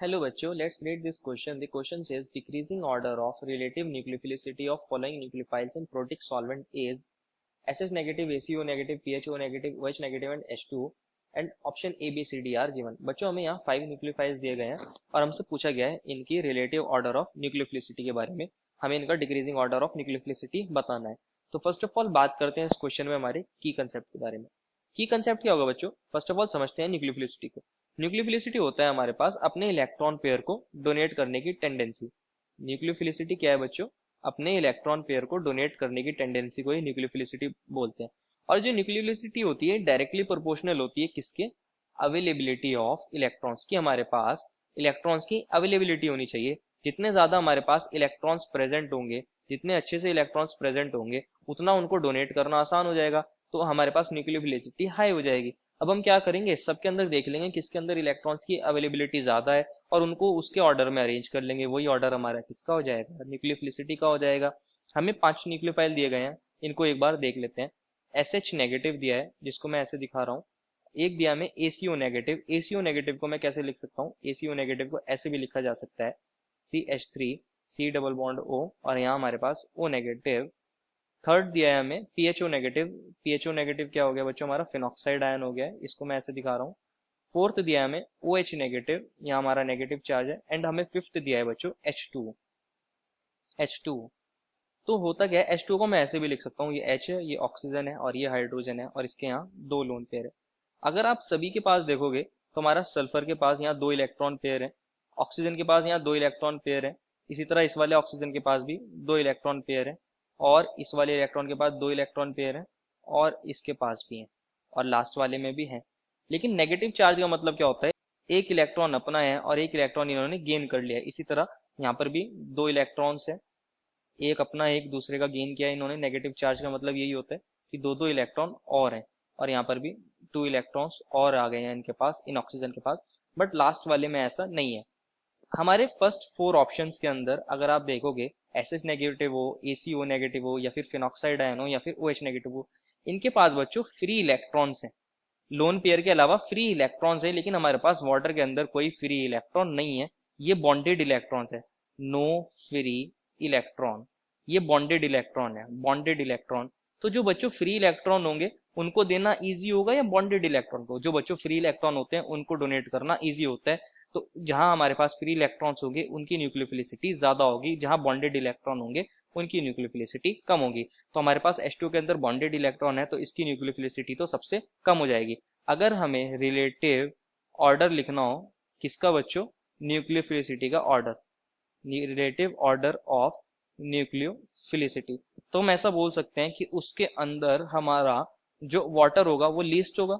Hello बच्चों, let's read this question. The question says decreasing order of relative nucleophilicity of following nucleophiles in protic solvent is SS negative, ACO negative, PHO negative, OH negative and H2 and option A, B, C, D are given. बच्चों हमें यहाँ 5 nucleophiles दिए गए हैं और हमसे पूछा गया है इनकी relative order of nucleophilicity के बारे में. हमें इनका decreasing order of nucleophilicity बताना है. तो फर्स्ट ऑफ ऑल बात करते हैं इस क्वेश्चन में हमारे की कंसेप्ट के बारे में. की कंसेप्ट क्या होगा बच्चों? फर्स्ट ऑफ ऑल समझते हैं न्यूक्लियोफिलिसिटी को. न्यूक्लियोफिलिसिटी होता है हमारे पास अपने इलेक्ट्रॉन पेयर को डोनेट करने की टेंडेंसी. न्यूक्लियोफिलिसिटी क्या है बच्चों? अपने इलेक्ट्रॉन पेयर को डोनेट करने की टेंडेंसी को ही न्यूक्लियोफिलिसिटी बोलते हैं. और जो न्यूक्लियोफिलिसिटी होती है डायरेक्टली प्रोपोर्शनल होती है किसके? अवेलेबिलिटी ऑफ इलेक्ट्रॉन्स की. हमारे पास इलेक्ट्रॉन्स की अवेलेबिलिटी होनी चाहिए. जितने ज्यादा हमारे पास इलेक्ट्रॉन्स प्रेजेंट होंगे, जितने अच्छे से इलेक्ट्रॉन्स प्रेजेंट होंगे, उतना उनको डोनेट करना आसान हो जाएगा. तो हमारे पास न्यूक्लियोफिलिसिटी हाई हो जाएगी. अब हम क्या करेंगे, सबके अंदर देख लेंगे किसके अंदर इलेक्ट्रॉन्स की अवेलेबिलिटी ज्यादा है और उनको उसके ऑर्डर में अरेंज कर लेंगे. वही ऑर्डर हमारा किसका हो जाएगा? न्यूक्लियोफिलिसिटी का हो जाएगा. हमें 5 न्यूक्लियोफाइल दिए गए हैं, इनको एक बार देख लेते हैं. SH नेगेटिव दिया है जिसको मैं ऐसे दिखा रहा हूँ. एक दिया हमें ACO नेगेटिव. ACO नेगेटिव को मैं कैसे लिख सकता हूँ? ACO नेगेटिव को ऐसे भी लिखा जा सकता है CH3 C double bond O और यहाँ हमारे पास O नेगेटिव. थर्ड दिया है हमें PHO नेगेटिव. PHO नेगेटिव क्या हो गया बच्चों? हमारा फिनॉक्साइड आयन हो गया है. इसको मैं ऐसे दिखा रहा हूँ. फोर्थ दिया है हमें OH नेगेटिव, यहाँ हमारा नेगेटिव चार्ज है. एंड हमें फिफ्थ दिया है बच्चों H2. H2 तो होता क्या है, H2 को मैं ऐसे भी लिख सकता हूँ, ये H है, ये ऑक्सीजन है और ये हाइड्रोजन है और इसके यहाँ दो लोन पेयर है. अगर आप सभी के पास देखोगे तो हमारा सल्फर के पास यहाँ दो इलेक्ट्रॉन पेयर है, ऑक्सीजन के पास यहाँ दो इलेक्ट्रॉन पेयर है, इसी तरह इस वाले ऑक्सीजन के पास भी दो इलेक्ट्रॉन पेयर है और इस वाले इलेक्ट्रॉन के पास दो इलेक्ट्रॉन पेयर है और इसके पास भी है और लास्ट वाले में भी है. लेकिन नेगेटिव चार्ज का मतलब क्या होता है? एक इलेक्ट्रॉन अपना है और एक इलेक्ट्रॉन इन्होंने गेन कर लिया है. इसी तरह यहाँ पर भी दो इलेक्ट्रॉन्स है, एक अपना एक दूसरे का गेन किया है इन्होंने. नेगेटिव चार्ज का मतलब यही होता है कि दो दो इलेक्ट्रॉन और हैं और यहाँ पर भी टू इलेक्ट्रॉन्स और आ गए हैं इनके पास, इन ऑक्सीजन के पास. बट लास्ट वाले में ऐसा नहीं है. हमारे फर्स्ट फोर ऑप्शंस के अंदर अगर आप देखोगे, एसएस नेगेटिव हो, एसीओ नेगेटिव हो या फिर फिनॉक्साइड आयन हो या फिर ओएच नेगेटिव हो, इनके पास बच्चों फ्री इलेक्ट्रॉन्स हैं. लोन पेयर के अलावा फ्री इलेक्ट्रॉन्स है. लेकिन हमारे पास वाटर के अंदर कोई फ्री इलेक्ट्रॉन नहीं है, ये बॉन्डेड इलेक्ट्रॉन्स है. नो फ्री इलेक्ट्रॉन, ये बॉन्डेड इलेक्ट्रॉन है, बॉन्डेड इलेक्ट्रॉन. तो जो बच्चों फ्री इलेक्ट्रॉन होंगे उनको देना इजी होगा या बॉन्डेड इलेक्ट्रॉन को? जो बच्चों फ्री इलेक्ट्रॉन होते हैं उनको डोनेट करना इजी होता है. तो जहां हमारे पास फ्री इलेक्ट्रॉन्स होंगे उनकी न्यूक्लियोफिलिसिटी ज्यादा होगी, जहां बॉन्डेड इलेक्ट्रॉन होंगे उनकी न्यूक्लियोफिलिसिटी कम होगी. तो हमारे पास H2 के अंदर बॉन्डेड इलेक्ट्रॉन है तो इसकी न्यूक्लियोफिलिसिटी तो सबसे कम हो जाएगी. अगर हमें रिलेटिव ऑर्डर लिखना हो किसका बच्चों? न्यूक्लियोफिलिसिटी का order, relative order of nucleophilicity. तो हम ऐसा बोल सकते हैं कि उसके अंदर हमारा जो वाटर होगा वो लीस्ट होगा,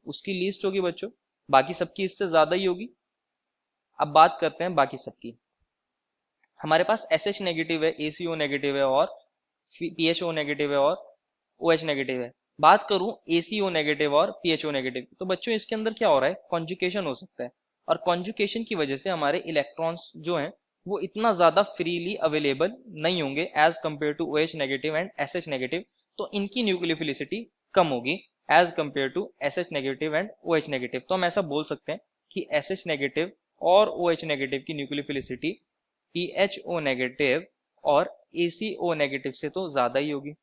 उसकी लीस्ट होगी बच्चों, बाकी सबकी इससे ज्यादा ही होगी. अब बात करते हैं बाकी सबकी. हमारे पास SH नेगेटिव है, ACO नेगेटिव है और PHO नेगेटिव है और OH नेगेटिव है. बात करूं ACO नेगेटिव और PHO नेगेटिव, तो बच्चों इसके अंदर क्या हो रहा है? कॉन्जुकेशन हो सकता है और कॉन्जुकेशन की वजह से हमारे इलेक्ट्रॉन्स जो हैं वो इतना ज्यादा फ्रीली अवेलेबल नहीं होंगे as compare to OH negative and SH negative. तो इनकी न्यूक्लियोफिलिसिटी कम होगी as compare to SH negative and OH negative. तो हम ऐसा बोल सकते हैं कि SH नेगेटिव और OH नेगेटिव की न्यूक्लियोफिलिसिटी PHO नेगेटिव और ACO नेगेटिव से तो ज्यादा ही होगी.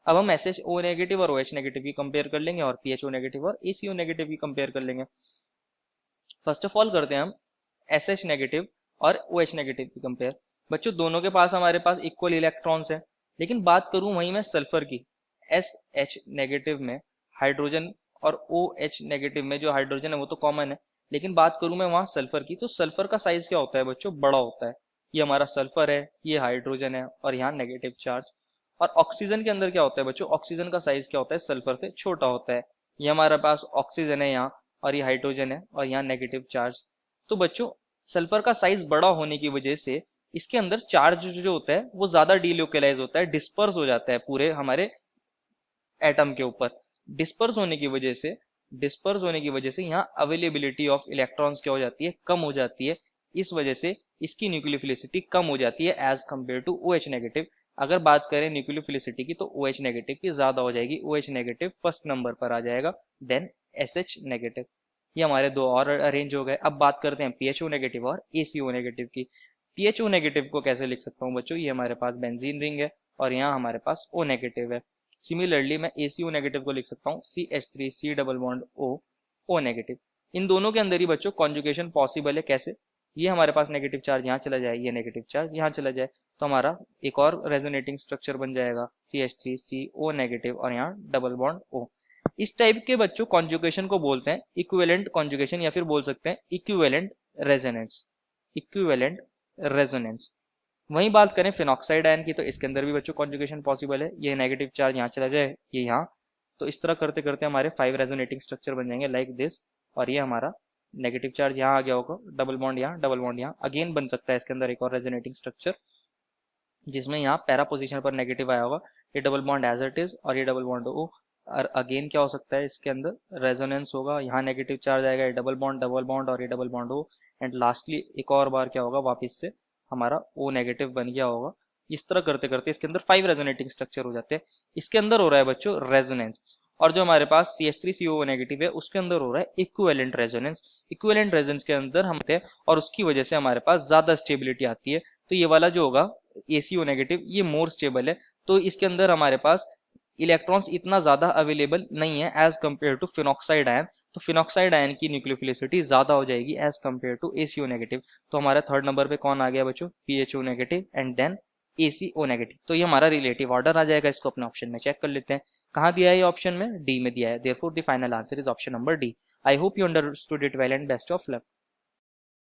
अब हम SHO नेगेटिव और OH नेगेटिव की कंपेयर कर लेंगे और PHO नेगेटिव और ACO नेगेटिव की कंपेयर कर लेंगे. फर्स्ट ऑफ ऑल करते हैं हम SH नेगेटिव और OH नेगेटिव की कंपेयर. बच्चों दोनों के पास हमारे पास इक्वल इलेक्ट्रॉन्स हैं. लेकिन बात करूं वहीं मैं सल्फर की, SH नेगेटिव में हाइड्रोजन और OH नेगेटिव में जो हाइड्रोजन है वो तो कॉमन है. लेकिन बात करूं मैं वहां सल्फर की, तो सल्फर का साइज क्या होता है बच्चों? बड़ा होता है. ये हमारा सल्फर है, ये हाइड्रोजन है और यहाँ नेगेटिव चार्ज. और ऑक्सीजन के अंदर क्या होता है बच्चों? ऑक्सीजन का साइज क्या होता है? सल्फर से छोटा होता है. ये हमारे पास ऑक्सीजन है यहाँ और ये हाइड्रोजन है और यहाँ नेगेटिव चार्ज. तो बच्चों सल्फर का साइज बड़ा होने की वजह से इसके अंदर चार्ज जो होता है वो ज्यादा डीलोकलाइज होता है, डिस्पर्स हो जाता है पूरे हमारे एटम के ऊपर. डिस्पर्स होने की वजह से डिस्पर्स होने की वजह से यहाँ अवेलेबिलिटी ऑफ इलेक्ट्रॉन्स क्या हो जाती है? कम हो जाती है. इस वजह से इसकी न्यूक्लियोफिलिसिटी कम हो जाती है as compare to OH negative. अगर बात करें न्यूक्लियोफिलिसिटी की तो OH नेगेटिव की ज्यादा हो जाएगी. OH नेगेटिव फर्स्ट नंबर पर आ जाएगा देन SH नेगेटिव. ये हमारे दो और अरेंज हो गए। अब बात करते हैं PHO नेगेटिव और ACO नेगेटिव की। PHO नेगेटिव को कैसे लिख सकता हूँ बच्चों, ये हमारे पास बेंजीन रिंग है और यहाँ हमारे पास O नेगेटिव है। सिमिलरली मैं ACO नेगेटिव को लिख सकता हूँ CH3C double bond O negative. इन दोनों के अंदर ही बच्चों कॉन्जुगेशन पॉसिबल है। कैसे, ये हमारे पास नेगेटिव चार्ज यहाँ चला जाए, ये नेगेटिव चार्ज यहाँ चला जाए, तो हमारा एक और रेजोनेटिंग स्ट्रक्चर बन जाएगा CH3CO नेगेटिव और यहाँ डबल बॉन्ड O। इस टाइप के बच्चों कॉन्जुगेशन को बोलते हैं इक्विवेलेंट कॉन्जुगेशन, या फिर बोल सकते हैं इक्विवेलेंट रेजोनेंस। Equivalent resonance. वहीं बात करें फिनॉक्साइड आयन की, तो इसके अंदर भी बच्चों कॉन्जुगेशन पॉसिबल है। ये नेगेटिव चार्ज यहाँ चला जाए, ये यहाँ, तो इस तरह करते करते हमारे 5 रेजोनेटिंग स्ट्रक्चर बन जाएंगे लाइक दिस। और ये हमारा नेगेटिव चार्ज यहाँ आ गया होगा, डबल बॉन्ड यहाँ, डबल बॉन्ड यहाँ, अगेन बन सकता है इसके अंदर एक और रेजोनेटिंग स्ट्रक्चर जिसमें यहाँ पैरा पोजीशन पर नेगेटिव आया होगा, ये double bond as it is और ये डबल बॉन्ड ओ। और अगेन क्या हो सकता है इसके अंदर रेजोनेंस होगा, यहाँ नेगेटिव चार्ज आएगा, ये डबल बॉन्ड और ये double bond O. And lastly एक और बार क्या होगा, वापस से हमारा ओ नेगेटिव बन गया होगा। इस तरह करते करते इसके अंदर 5 रेजोनेटिंग स्ट्रक्चर हो जाते हैं। इसके अंदर हो रहा है बच्चों रेजोनेंस। और जो हमारे पास CH3CO नेगेटिव है उसके अंदर हो रहा है इक्विवेलेंट रेजोनेंस। इक्विवेलेंट रेजोनेंस के अंदर हम थे और उसकी वजह से हमारे पास ज्यादा स्टेबिलिटी आती है। तो ये वाला जो होगा ACO नेगेटिव, ये मोर स्टेबल है। तो इसके अंदर हमारे पास इलेक्ट्रॉन्स इतना ज्यादा अवेलेबल नहीं है as compare to phenoxide ion. तो फिनॉक्साइड आयन की न्यूक्लियोफिलिसिटी ज्यादा हो जाएगी as compare to ACO negative. तो हमारा थर्ड नंबर पे कौन आ गया बच्चों, PHO negative and then ACO negative. तो ये हमारा रिलेटिव ऑर्डर आ जाएगा। इसको अपने ऑप्शन में चेक कर लेते हैं, कहाँ दिया है ये ऑप्शन में, डी में दिया है। Therefore the final answer is option number D. I hope you understood it well and best of luck.